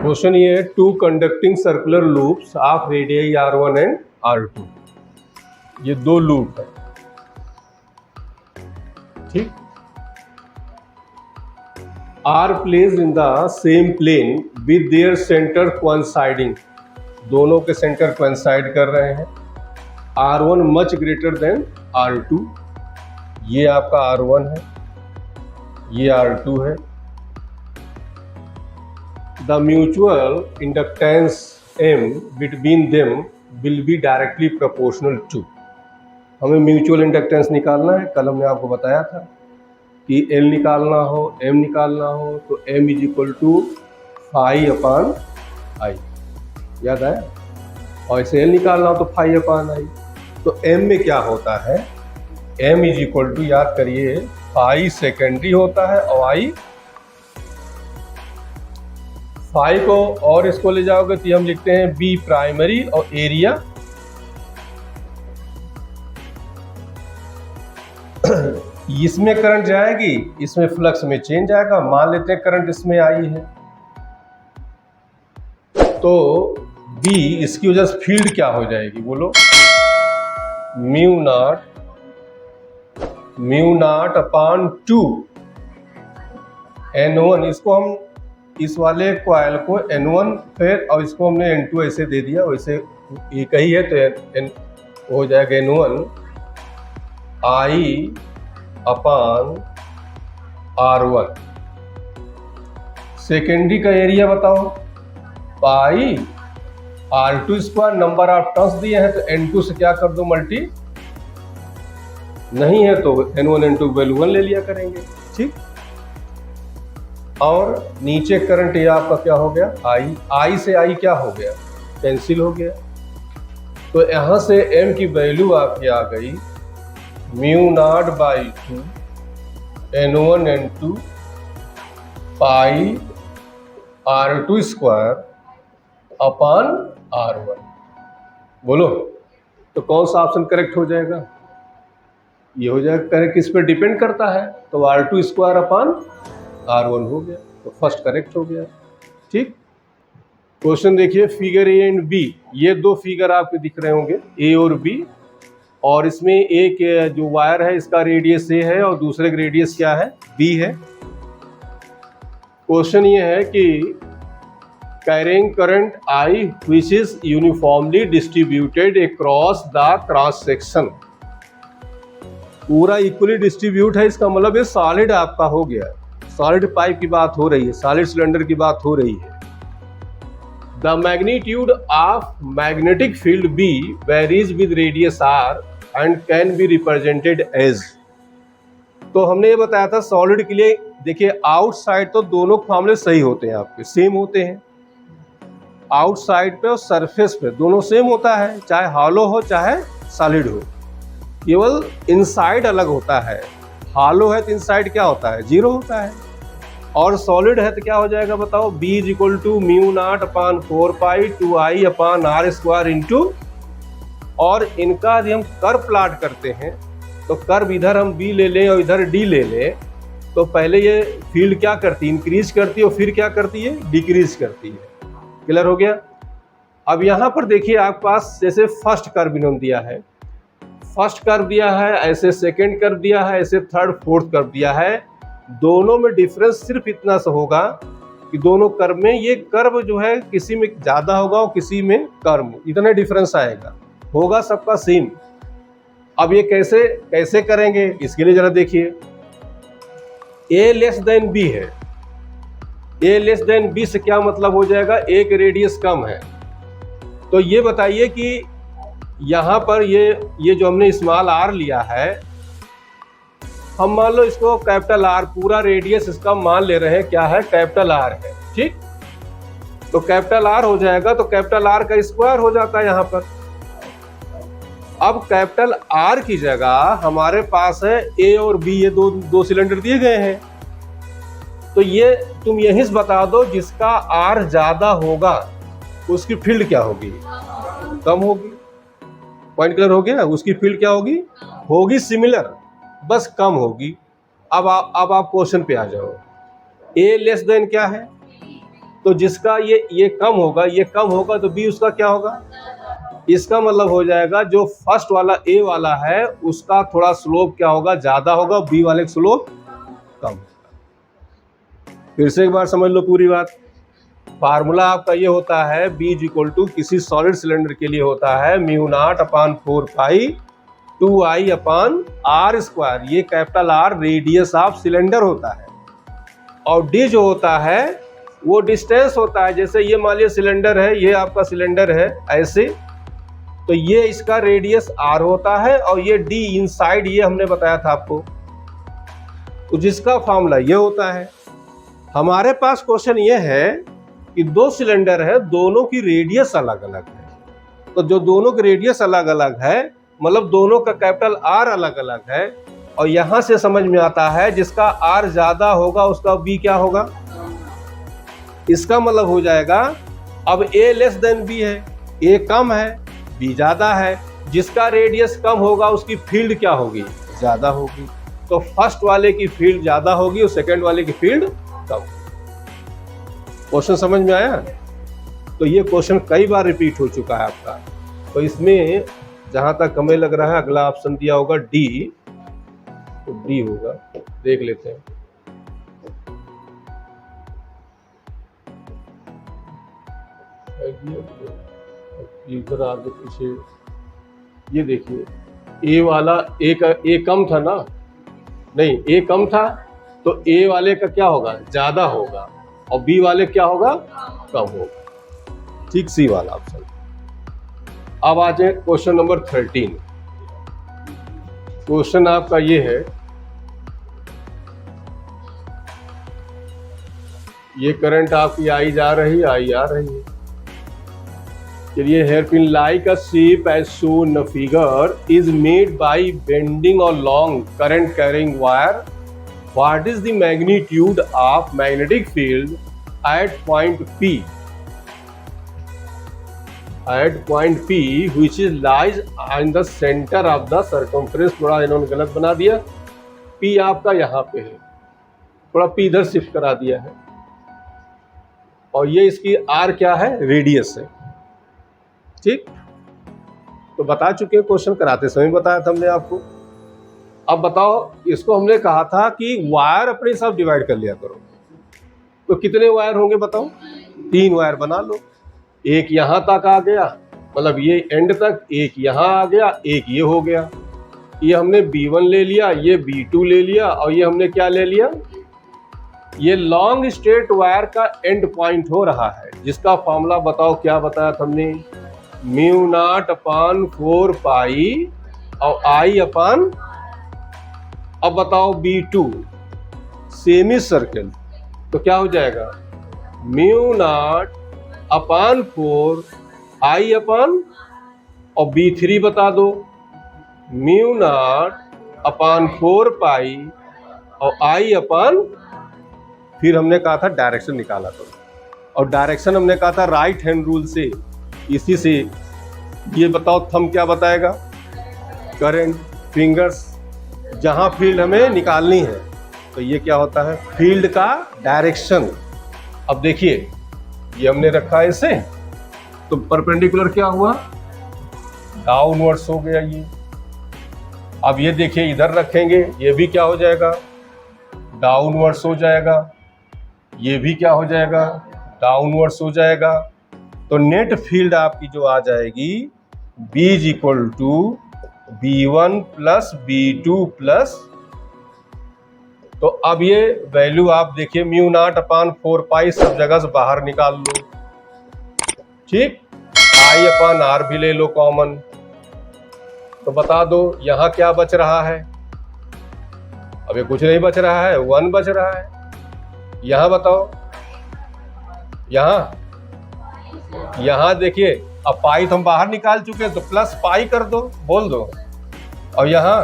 Question ये है, two conducting circular loops of radius R1 and R2। ये दो लूप है, ठीक। Are placed in the same plane with their centre coinciding, दोनों के सेंटर कोइंसाइड कर रहे हैं। R1 much greater than R2, ये आपका R1 है, ये R2 है। The mutual inductance M between them will be directly proportional to, हमें म्यूचुअल इंडक्टेंस निकालना है। कल हमने आपको बताया था कि L निकालना हो, M निकालना हो तो M is equal to phi upon I, याद है। और इसे L निकालना हो तो फाई अपान आई। तो M में क्या होता है, M इज इक्वल टू, याद करिए, फाई सेकेंडरी होता है और आई फाई को और इसको ले जाओगे तो हम लिखते हैं बी प्राइमरी, और एरिया इसमें करंट जाएगी, इसमें फ्लक्स में चेंज आएगा। मान लेते हैं करंट इसमें आई है तो बी, इसकी वजह से फील्ड क्या हो जाएगी बोलो, म्यू नॉट अपान 2 N1। इसको हम इस वाले कॉइल को N1 फिर, और इसको हमने N2 ऐसे दे दिया, वैसे एक ही है तो N हो जाएगा N1 I upon R1। Secondary का एरिया बताओ, पाई R2 square, number of turns दिए हैं तो N2 से क्या कर दो मल्टी, नहीं है तो N1 N2 वैल्यू 1 ले लिया करेंगे, ठीक। और नीचे करंट ये आपका क्या हो गया, आई से आई क्या हो गया, कैंसिल हो गया। तो यहां से M की वैल्यू आपकी आ गई mu not by 2 N1 N2 pi R2 square upon R1। बोलो तो कौन सा ऑप्शन करेक्ट हो जाएगा, ये हो जाएगा। करेक्ट किस पे डिपेंड करता है, तो R2 स्क्वायर अपान R1 हो गया, तो फर्स्ट करेक्ट हो गया, ठीक। क्वेश्चन देखिए, फिगर ए एंड बी, ये दो फिगर आपके दिख रहे होंगे ए और बी, और इसमें एक जो वायर है इसका रेडियस ए है और दूसरे का रेडियस क्या है, बी है। क्वेश्चन ये है कि carrying current I which is uniformly distributed across the cross section, पूरा इक्वली डिस्ट्रीब्यूट है, इसका मतलब ये सॉलिड आपका हो गया, सॉलिड पाइप की बात हो रही है, सॉलिड सिलेंडर की बात हो रही है। The magnitude of magnetic field B varies with radius R and can be represented as, तो हमने ये बताया था सॉलिड के लिए, देखिए आउटसाइड तो दोनों मामले सही होते हैं, आपके सेम होते हैं, आउटसाइड पे और सरफेस पे दोनों सेम होता है, चाहे हॉलो हो चाहे सॉलिड हो, केवल इनसाइड अलग होता है। हॉलो है तो इनसाइड क्या होता है, जीरो होता है, और सॉलिड है तो क्या हो जाएगा बताओ, B is equal to mu naught upon 4 pi 2I upon R square into, और इनका यदि हम कर्व प्लाट करते हैं तो कर्व इधर हम B ले लें और इधर D ले लें, तो पहले ये फील्ड क्या करती है, इंक्रीज करती है, और फिर क्या करती है, डिक्रीज करती है। क्लियर हो गया। अब यहाँ पर देखिए आपके पास जैसे फर्स्ट कर्व इन्होंने दिया है, फर्स्ट कर्व दिया है, ऐसे सेकेंड कर्व दिया है, ऐसे थर्ड फोर्थ कर्व दिया है, दोनों में डिफरेंस सिर्फ इतना सा होगा कि दोनों कर्व में ये कर्व जो है किसी में ज़्यादा होगा और किसी में कम, इतना डिफरेंस आएगा, होगा सबका सेम। अब ये कैसे करेंगे, इसके लिए जरा देखिए, A लेस देन B है, A लेस देन B से क्या मतलब हो जाएगा, एक रेडियस कम है। तो ये बताइए कि यहाँ पर ये जो हमने स्मॉल r लिया है, हम मान लो इसको कैपिटल R, पूरा रेडियस इसका मान ले रहे हैं क्या है, कैपिटल R है, ठीक। तो कैपिटल R हो जाएगा, तो कैपिटल R का स्क्वायर हो जाता है यहाँ पर। अब कैपिटल R की जगह हमारे पास है A और B, ये दो सिलेंडर दिए गए हैं, तो ये तुम यहीं से बता दो जिसका R ज्यादा होगा उसकी फील्ड क्या होगी, कम होगी। पॉइंट क्लियर हो गया, उसकी फील्ड क्या होगी सिमिलर, बस कम होगी। अब आप क्वेश्चन पे आ जाओ, A लेस देन क्या है, तो जिसका ये कम होगा तो बी उसका क्या होगा, इसका मतलब हो जाएगा जो फर्स्ट वाला ए वाला है उसका थोड़ा स्लोप क्या होगा, ज्यादा होगा, बी वाले का स्लोप कम। फिर से एक बार समझ लो पूरी बात। फार्मूला आपका ये होता है बी इज इक्वल टू किसी सॉलिड सिलेंडर के लिए होता है mu naught upon 4 pi 2i upon R square, ये capital R radius of cylinder होता है, और डी जो होता है वो डिस्टेंस होता है। जैसे ये मान लिया सिलेंडर है, ये आपका सिलेंडर है ऐसे, तो ये इसका रेडियस आर होता है, और ये डी इनसाइड ये हमने बताया था आपको, तो जिसका फॉर्मूला ये होता है। हमारे पास क्वेश्चन ये है कि दो सिलेंडर है, दोनों की रेडियस अलग अलग है, तो जो दोनों की रेडियस अलग अलग है मतलब दोनों का कैपिटल आर अलग अलग है, और यहां से समझ में आता है जिसका आर ज्यादा होगा उसका बी क्या होगा। इसका मतलब हो जाएगा अब ए लेस देन बी है, ए कम है बी ज्यादा है, जिसका रेडियस कम होगा उसकी फील्ड क्या होगी, ज्यादा होगी, तो फर्स्ट वाले की फील्ड ज्यादा होगी और सेकंड वाले की फील्ड कम। क्वेश्चन समझ में आया। तो ये क्वेश्चन कई बार रिपीट हो चुका है आपका, तो इसमें जहां तक हमें लग रहा है अगला ऑप्शन दिया होगा डी, तो डी होगा, देख लेते हैं। इधर आगे पीछे ये देखिए, ए वाला ए कम था ना, नहीं ए कम था, तो ए वाले का क्या होगा, ज्यादा होगा, और बी वाले क्या होगा, कम होगा। ठीक, सी वाला ऑप्शन। अब आ जाए क्वेश्चन नंबर 13। क्वेश्चन आपका ये है, ये करंट आपकी आई जा रही है, आई आ रही है। चलिए, hairpin like a shape as shown in figure is made by bending और long current carrying wire. What is the magnitude of magnetic field at point P? At point P which is lies in the center of the circumference। थोड़ा इन्होंने गलत बना दिया, P आपका यहाँ पे है, थोड़ा P इधर शिफ्ट करा दिया है, और ये इसकी R क्या है, रेडियस है। ठीक, तो बता चुके हैं, क्वेश्चन कराते समय बताया था हमने आपको। अब बताओ, इसको हमने कहा था कि वायर अपने हिसाब डिवाइड कर लिया करो, तो कितने वायर होंगे बताओ, 3 वायर बना लो। एक यहाँ तक आ गया, मतलब ये एंड तक, एक यहाँ आ गया, एक ये हो गया, ये हमने B1 ले लिया, ये B2 ले लिया, और ये हमने क्या ले लिया, ये लॉन्ग स्ट्रेट वायर का एंड पॉइंट हो रहा है, जिसका फॉर्मूला बताओ क्या बताया था हमने, म्यू नॉट अपान 4 पाई और आई अपान, अब बताओ B2 सेमी सर्कल, तो क्या हो जाएगा, म्यू नॉट अपान 4 आई अपान, और B3 बता दो, म्यू नॉट अपान 4 पाई और आई अपान, फिर हमने कहा था डायरेक्शन निकाला तो, और डायरेक्शन हमने कहा था राइट हैंड रूल से, इसी से ये बताओ थंब क्या बताएगा, करंट, फिंगर्स, जहां फील्ड हमें निकालनी है, तो ये क्या होता है, फील्ड का डायरेक्शन। अब देखिए, ये हमने रखा है इसे, तो परपेंडिकुलर क्या हुआ, डाउनवर्ड्स हो गया ये। अब ये देखिए, इधर रखेंगे, ये भी क्या हो जाएगा, डाउनवर्ड्स हो जाएगा, ये भी क्या हो जाएगा, डाउनवर्ड्स हो जाएगा। तो नेट फील्ड आपकी जो आ जाएगी, B is equal to B1 plus B2 plus, तो अब ये वैल्यू आप देखिए, म्यू नॉट अपान 4 पाई सब जगह से बाहर निकाल लो। ठीक, आई अपान आर भी ले लो कॉमन, तो बता दो यहां क्या बच रहा है, अब ये कुछ नहीं बच रहा है, 1 बच रहा है। यहां बताओ, यहां देखिए, अब पाई तो हम बाहर निकाल चुके हैं, तो प्लस पाई कर दो, बोल दो, और यहां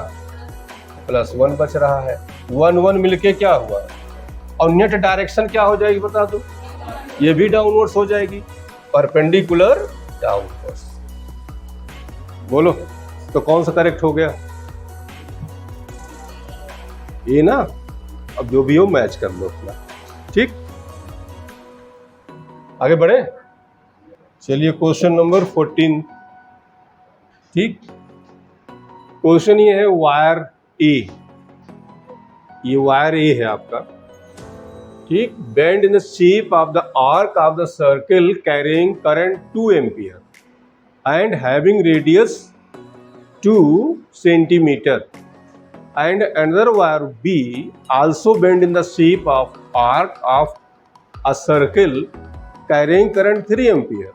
प्लस 1 बच रहा है, 1 1 मिलके क्या हुआ, और नेट डायरेक्शन क्या हो जाएगी बता दो, ये भी डाउनवर्ड्स हो जाएगी, परपेंडिकुलर डाउनवर्ड्स। बोलो, तो कौन सा करेक्ट हो गया, ये ना। अब जो भी हो मैच कर लो अपना। ठीक। आगे बढ़े, चलिए क्वेश्चन नंबर 14। ठीक, क्वेश्चन ये है वायर ए, ये वायर ए है आपका। ठीक, bend in the shape of the arc of the circle carrying current 2 ampere and having radius 2 centimetre and another wire B also bent in the shape of arc of a circle carrying current 3 ampere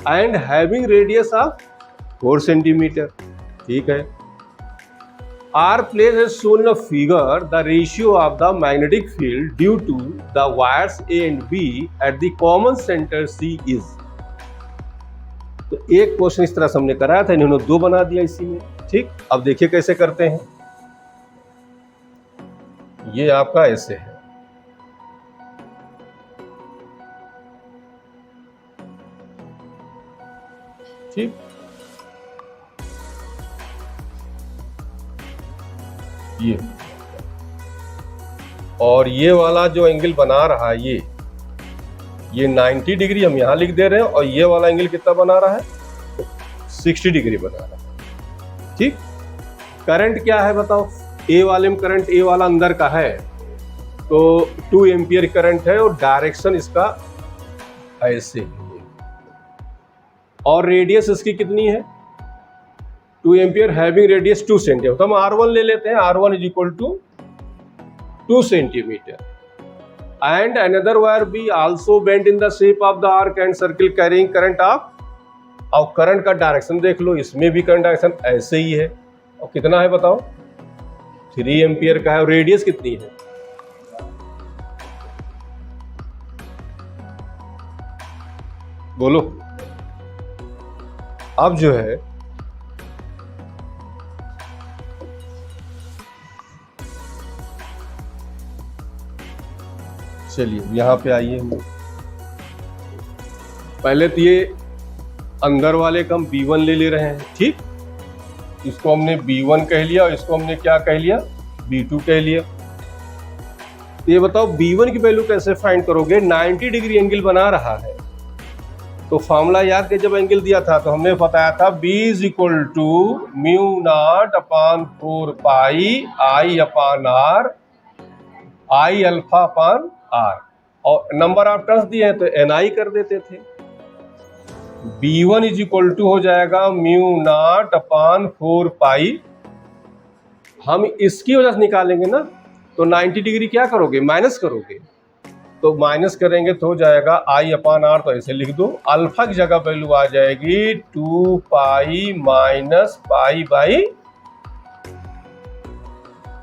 and having radius of 4 centimeter. ठीक है, R place has shown in a figure the ratio of the magnetic field due to the wires A and B at the common center C is. तो एक question इस तरह से हमने कराया था, इन्होंने दो बना दिया इसी में। ठीक, अब देखिए कैसे करते हैं। ये आपका ऐसे है, ठीक, ये और ये वाला जो एंगल बना रहा है ये 90 डिग्री हम यहां लिख दे रहे हैं, और ये वाला एंगल कितना बना रहा है, 60 डिग्री बना रहा है। ठीक, करंट क्या है बताओ, ए वाले में करंट, ए वाला अंदर का है तो 2 एम्पियर करंट है और डायरेक्शन इसका ऐसे है, और रेडियस इसकी कितनी है 2 एम्पियर, हैविंग रेडियस 2 सेंटीमीटर। तो हम R1 ले लेते हैं, R1 is equal to 2 centimetre and another wire be also bent in the shape of the arc and circle carrying current of, और करंट का डायरेक्शन देख लो, इसमें भी करंट डायरेक्शन ऐसे ही है, और कितना है बताओ 3 एम्पियर का है, और रेडियस कितनी है, बोलो। अब जो है चलिए यहां पे आइए, पहले तो ये अंदर वाले का हम B1 ले ले रहे हैं। ठीक, इसको हमने B1 कह लिया और इसको हमने क्या कह लिया, B2 कह लिया। तो ये बताओ B1 की वैल्यू कैसे फाइंड करोगे, 90 डिग्री एंगल बना रहा है, तो फॉर्मूला याद के जब एंगल दिया था तो हमने बताया था B is equal to mu naught upon 4 pi I upon R, I alpha upon R, और नंबर ऑफ टर्न्स दिए हैं तो NI कर देते थे। B1 इज इक्वल टू हो जाएगा म्यू नॉट अपॉन 4 पाई, हम इसकी वजह से निकालेंगे ना, तो 90 डिग्री क्या करोगे, माइनस करोगे, तो माइनस करेंगे तो हो जाएगा I अपॉन R, तो ऐसे लिख दो, अल्फा की जगह वैल्यू आ जाएगी 2 पाई माइनस पाई बाई,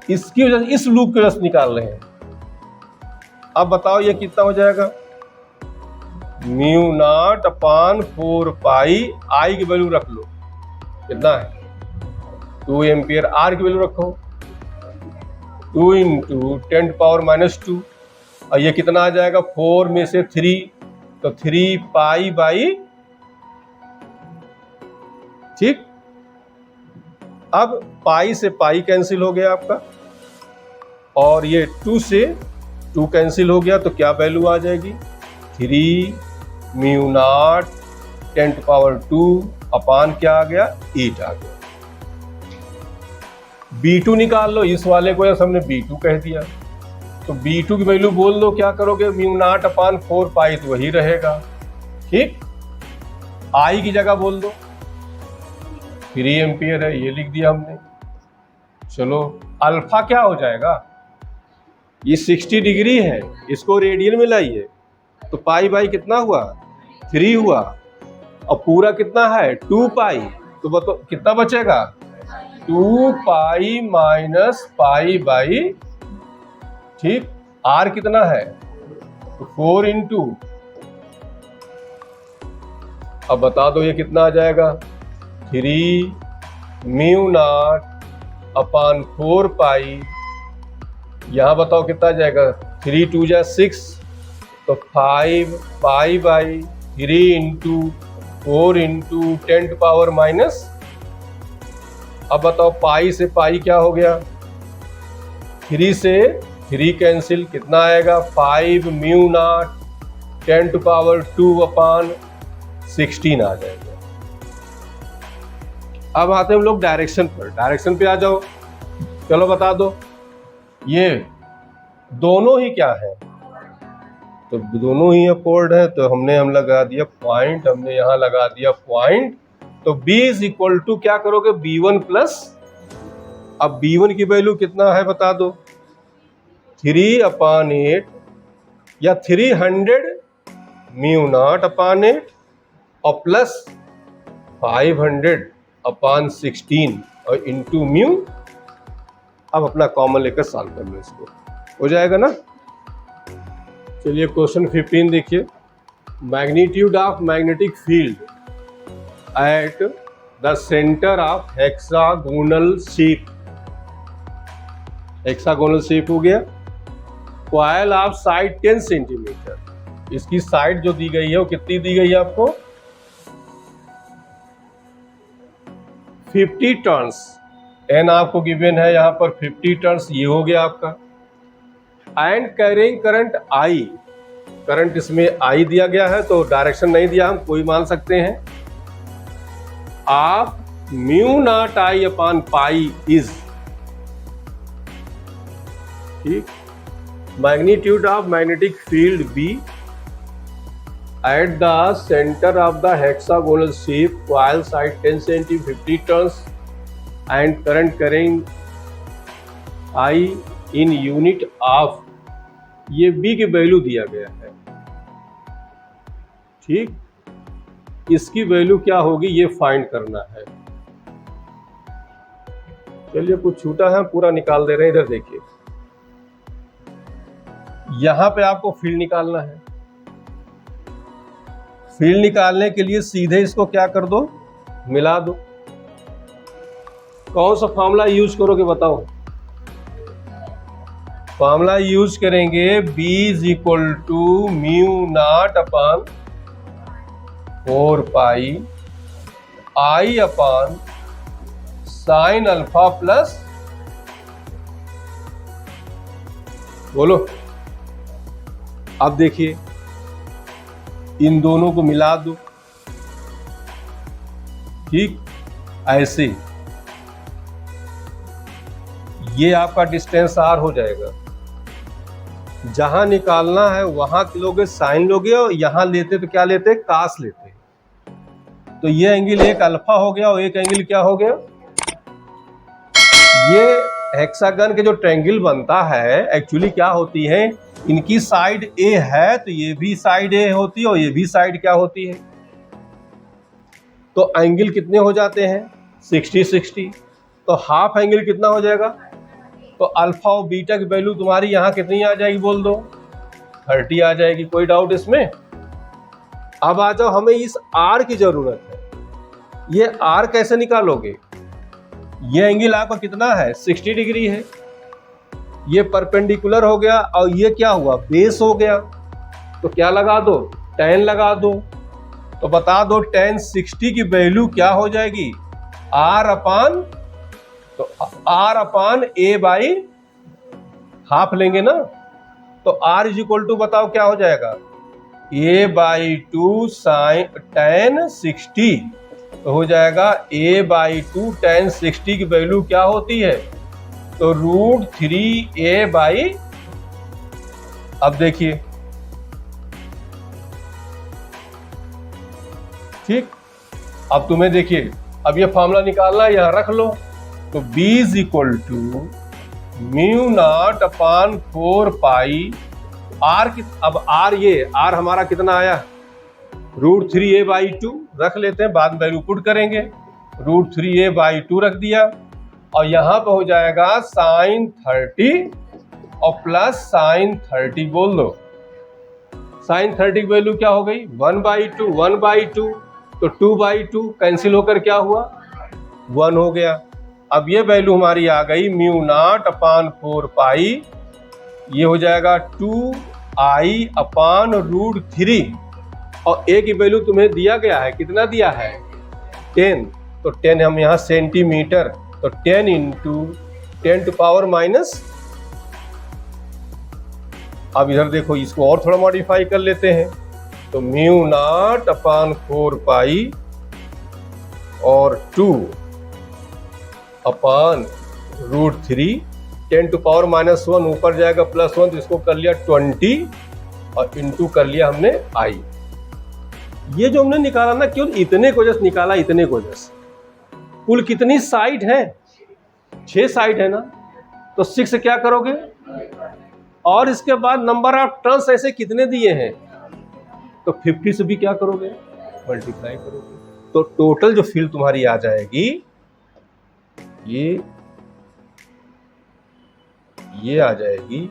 इसकी वजह से, इस लूप की वजह से निकाल रहे हैं। अब बताओ ये कितना हो जाएगा, mu naught upon 4 pi, I की वैल्यू रख लो कितना है 2 एम्पियर, R की वैल्यू रखो 2 इंटू 10 पावर माइनस 2, और ये कितना आ जाएगा 4 में से 3, तो 3 पाई बाई। ठीक, अब पाई से पाई कैंसिल हो गया आपका, और ये 2 से 2 कैंसिल हो गया, तो क्या वैल्यू आ जाएगी 3 म्यू नॉट 10 पावर 2 अपान क्या आ गया 8 आ गया। B2 निकाल लो, इस वाले को हमने B2 कह दिया, तो B2 की वैल्यू बोल दो, क्या करोगे म्यू नॉट अपान 4 पाई, तो वही रहेगा। ठीक, I की जगह बोल दो 3 एम्पियर है, ये लिख दिया हमने। चलो अल्फा क्या हो जाएगा, ये 60 डिग्री है, इसको रेडियन में लाइए, तो पाई बाई कितना हुआ 3 हुआ, और पूरा कितना है 2 पाई, तो बताओ कितना बचेगा 2 पाई माइनस पाई बाई। ठीक, R कितना है तो 4 इंटू, अब बता दो ये कितना आ जाएगा 3 म्यू नॉट अपान 4 पाई, यहां बताओ कितना आ जाएगा 3 2 जा 6, तो 5 pi by 3 into 4 into 10 power minus. अब बताओ पाई से पाई क्या हो गया, 3 से 3 कैंसिल, कितना आएगा 5 म्यू नॉट 10⁻²/16 आ जाएगा। अब आते हैं हम लोग डायरेक्शन पर। डायरेक्शन पे आ जाओ, चलो बता दो ये दोनों ही क्या है, तो दोनों ही अपवर्ड है, तो हम लगा दिया पॉइंट, हमने यहाँ लगा दिया पॉइंट। तो B इज इक्वल टू क्या करोगे, B1 प्लस, अब B1 की वैल्यू कितना है बता दो, 3/8 या 300μ0/8 और प्लस 500/16 और इंटू म्यू। अब अपना कॉमन लेकर सॉल्व कर लो, इसको हो जाएगा ना। चलिए क्वेश्चन 15 देखिए, magnitude of magnetic field at the centre of hexagonal shape. Hexagonal shape हो गया, कॉइल ऑफ साइड 10 सेंटीमीटर, इसकी साइड जो दी गई है वो कितनी दी गई है आपको, 50 टर्न्स, एन आपको गिवन है यहाँ पर 50 टर्न्स, ये हो गया आपका। And carrying current I, current इसमें आई दिया गया है तो डायरेक्शन नहीं दिया, हम कोई मान सकते हैं। आप μ0I/π इज, ठीक, magnitude of magnetic field B at the center of the hexagonal shape, coil side 10 cm 50 turns and current carrying I in unit of, ये B की वैल्यू दिया गया है, ठीक, इसकी वैल्यू क्या होगी ये फाइंड करना है। चलिए कुछ छूटा है पूरा निकाल दे रहे हैं, इधर देखिए, यहां पे आपको फील्ड निकालना है। फील्ड निकालने के लिए सीधे इसको क्या कर दो, मिला दो। कौन सा फॉर्मूला यूज करोगे बताओ, फॉर्मूला यूज करेंगे B is equal to μ0/4π I/sin alpha plus, बोलो। अब देखिए इन दोनों को मिला दो, ठीक, ऐसे ये आपका डिस्टेंस R हो जाएगा। जहां निकालना है वहां लोगे साइन लोगे, और यहां लेते तो क्या लेते, कास लेते। तो ये एंगल एक अल्फा हो गया और एक एंगल क्या हो गया, ये हेक्सागन के जो ट्रायंगल बनता है एक्चुअली क्या होती है, इनकी साइड A है तो ये भी साइड A होती है और ये भी साइड क्या होती है, तो एंगल कितने हो जाते हैं 60-60, तो हाफ एंगल कितना हो जाएगा, तो अल्फा और बीटा की वैल्यू तुम्हारी यहाँ कितनी आ जाएगी बोल दो, 30 आ जाएगी, कोई डाउट इसमें। अब आ जाओ, हमें इस R की जरूरत है, ये R कैसे निकालोगे, ये एंगल आपका कितना है 60 डिग्री है, ये परपेंडिकुलर हो गया और ये क्या हुआ बेस हो गया, तो क्या लगा दो, tan लगा दो। तो बता दो tan 60 की वैल्यू क्या हो जाएगी, R/A/हाफ लेंगे ना, तो R इज इक्वल टू बताओ क्या हो जाएगा, A/2 sin tan 60, तो हो जाएगा A/2 tan 60 की वैल्यू क्या होती है, तो √3A/, अब देखिए, ठीक, अब तुम्हें देखिए, अब ये फॉर्मूला निकालना है, यहां रख लो, तो B is equal to μ0/4π R की, अब R, ये R हमारा कितना आया, √3A/2 रख लेते हैं, बाद में वैल्यू पुट करेंगे, √3A/2 रख दिया, और यहाँ पे हो जाएगा sin 30 और प्लस sin 30 बोल दो। sin 30 की वैल्यू क्या हो गई 1/2, तो 2/2 कैंसिल होकर क्या हुआ 1 हो गया। अब ये वैल्यू हमारी आ गई μ0/4π, ये हो जाएगा 2I/√3, और A की वैल्यू तुम्हें दिया गया है, कितना दिया है 10, तो 10 हम यहाँ सेंटीमीटर, तो 10 × 10⁻⁻। अब इधर देखो, इसको और थोड़ा मॉडिफाई कर लेते हैं, तो म्यू नॉट अपान 4 पाई और 2 अपान रूट 3, 10 टू पावर -1 ऊपर जाएगा +1, तो इसको कर लिया 20 और इंटू कर लिया हमने i। ये जो हमने निकाला ना, केवल इतने को जस्ट निकाला, इतने को जस्ट। कुल कितनी साइड है? 6 साइड है ना, तो 6 से क्या करोगे, और इसके बाद नंबर ऑफ टर्न्स ऐसे कितने दिए हैं, तो 50 से भी क्या करोगे, मल्टीप्लाई करोगे। तो टोटल जो फील्ड तुम्हारी आ जाएगी, ये आ जाएगी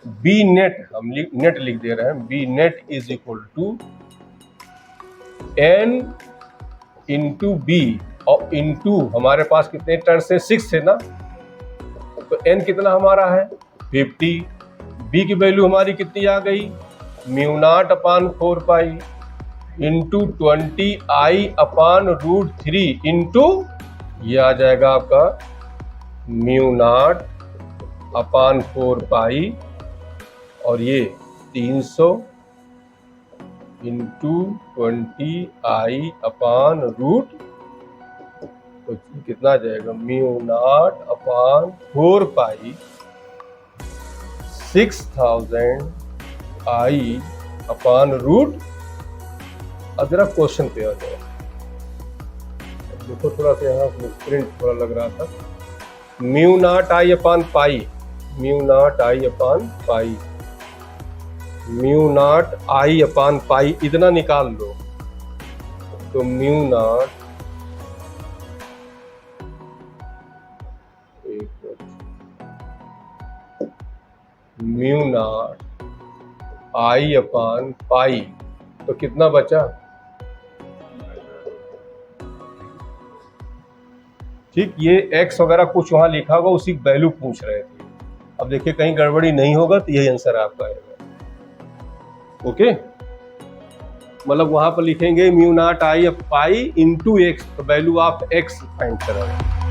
बी नेट, हम नेट लिख दे रहे हैं, B net is equal to n into B, और इंटू हमारे पास कितने टर्न्स है, 6 है ना, तो n कितना हमारा है 50, b की वैल्यू हमारी कितनी आ गई, mu naught upon 4 pi into 20i upon root 3 into ये आ जाएगा आपका म्यू नॉट अपान 4 पाई और ये 300 इंटू 20i अपान रूट, तो कितना आ जाएगा, mu naught upon 4 pi 6000 i upon root. अब जरा क्वेश्चन पे आ जाए, देखो थोड़ा सा यहाँ प्रिंट थोड़ा लग रहा था, mu not I upon pi, mu not I upon pi, mu not I अपान पाई इतना निकाल लो, तो mu naught mu not I अपान पाई, तो कितना बचा, ठीक, ये x वगैरह कुछ वहां लिखा होगा, उसी वैल्यू पूछ रहे थे। अब देखिए कहीं गड़बड़ी नहीं होगा तो यही आंसर आपका आएगा। ओके, मतलब वहां पर लिखेंगे mu not I pi into x, तो वैल्यू आप x फाइंड करोगे।